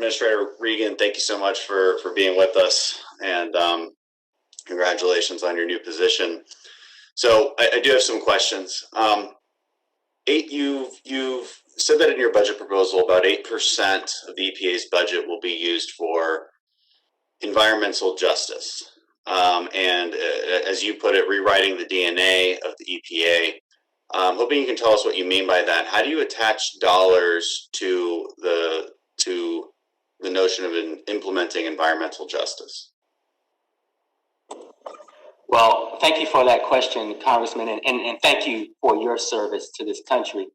Administrator Regan, thank you so much for being with us, and congratulations on your new position. So I do have some questions. You've said that in your budget proposal, about 8% of the EPA's budget will be used for environmental justice. And as you put it, rewriting the DNA of the EPA. Hoping you can tell us what you mean by that. How do you attach dollars to the notion of implementing environmental justice? Well, thank you for that question, Congressman, and thank you for your service to this country.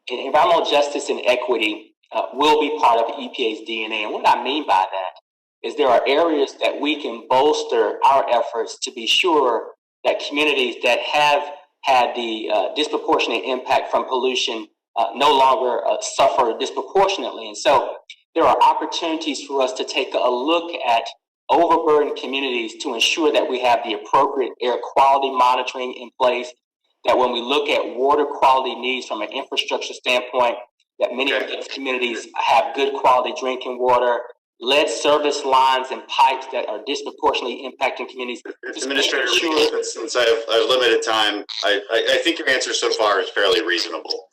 Environmental justice and equity will be part of the EPA's DNA. And what I mean by that is there are areas that we can bolster our efforts to be sure that communities that have had the disproportionate impact from pollution no longer suffer disproportionately. And so there are opportunities for us to take a look at overburdened communities to ensure that we have the appropriate air quality monitoring in place, that when we look at water quality needs from an infrastructure standpoint, that many of these communities have good quality drinking water, lead service lines and pipes that are disproportionately impacting communities. Administrator, since I have limited time, I think your answer so far is fairly reasonable,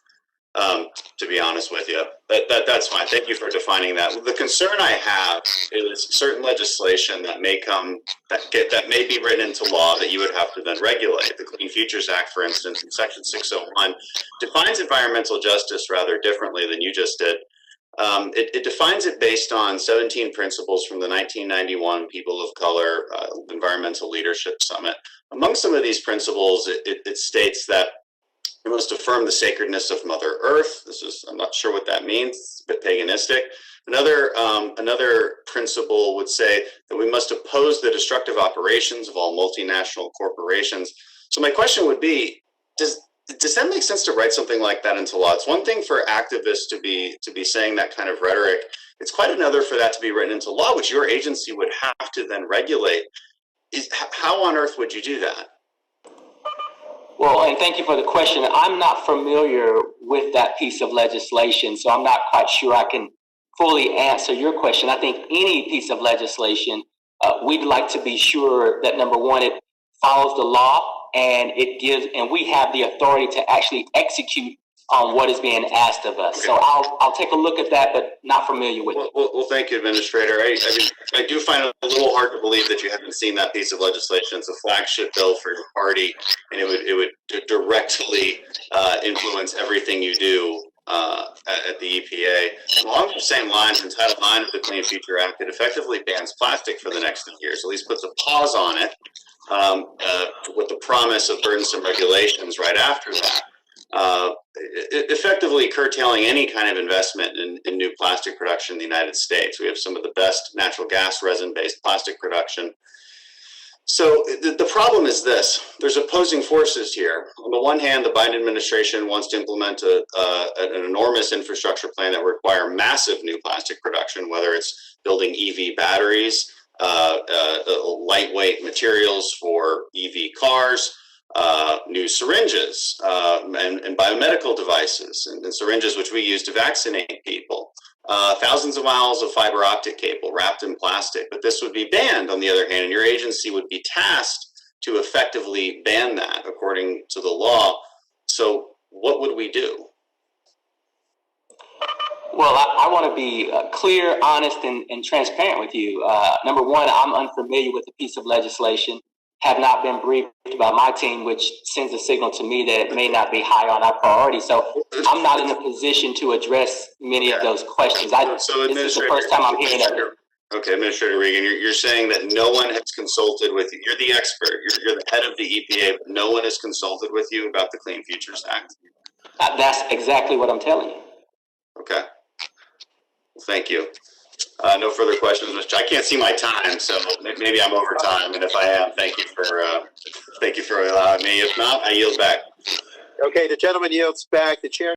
to be honest with you. That's fine. Thank you for defining that. The concern I have is certain legislation that may be written into law that you would have to then regulate. The Clean Futures Act, for instance, in Section 601, defines environmental justice rather differently than you just did. It defines it based on 17 principles from the 1991 People of Color Environmental Leadership Summit. Among some of these principles, it states that we must affirm the sacredness of Mother Earth. I'm not sure what that means. It's a bit paganistic. Another principle would say that we must oppose the destructive operations of all multinational corporations. So my question would be, does that make sense to write something like that into law? It's one thing for activists to be saying that kind of rhetoric. It's quite another for that to be written into law, which your agency would have to then regulate. How on earth would you do that? Well, and thank you for the question. I'm not familiar with that piece of legislation, so I'm not quite sure I can fully answer your question. I think any piece of legislation, we'd like to be sure that, number one, it follows the law, and we have the authority to actually execute on what is being asked of us. Okay. So I'll take a look at that, but not familiar with it. Well, thank you, Administrator. I do find it a little hard to believe that you haven't seen that piece of legislation. It's a flagship bill for your party, and it would directly influence everything you do at the EPA. Along the same lines, in Title IX of the Clean Future Act, it effectively bans plastic for the next 2 years, at least puts a pause on it, with the promise of burdensome regulations right after that. Effectively curtailing any kind of investment in new plastic production in the United States. We have some of the best natural gas resin-based plastic production. So the problem is this: there's opposing forces here. On the one hand, the Biden administration wants to implement an enormous infrastructure plan that will require massive new plastic production, whether it's building EV batteries, lightweight materials for EV cars, new syringes and biomedical devices and syringes which we use to vaccinate people, thousands of miles of fiber optic cable wrapped in plastic. But this would be banned, on the other hand, and your agency would be tasked to effectively ban that according to the law. So what would we do? Well, I want to be clear, honest, and transparent with you. Number one, I'm unfamiliar with the piece of legislation, have not been briefed by my team, which sends a signal to me that it may not be high on our priority. So I'm not in a position to address many of those questions. This is the first time I'm hearing it. Okay, Administrator Regan, you're saying that no one has consulted with you. You're the expert. You're the head of the EPA, but no one has consulted with you about the Clean Futures Act. That's exactly what I'm telling you. Okay. Well, thank you. No further questions. I can't see my time, so maybe I'm over time. And if I am, thank you for allowing me. If not, I yield back. Okay, the gentleman yields back. The chair.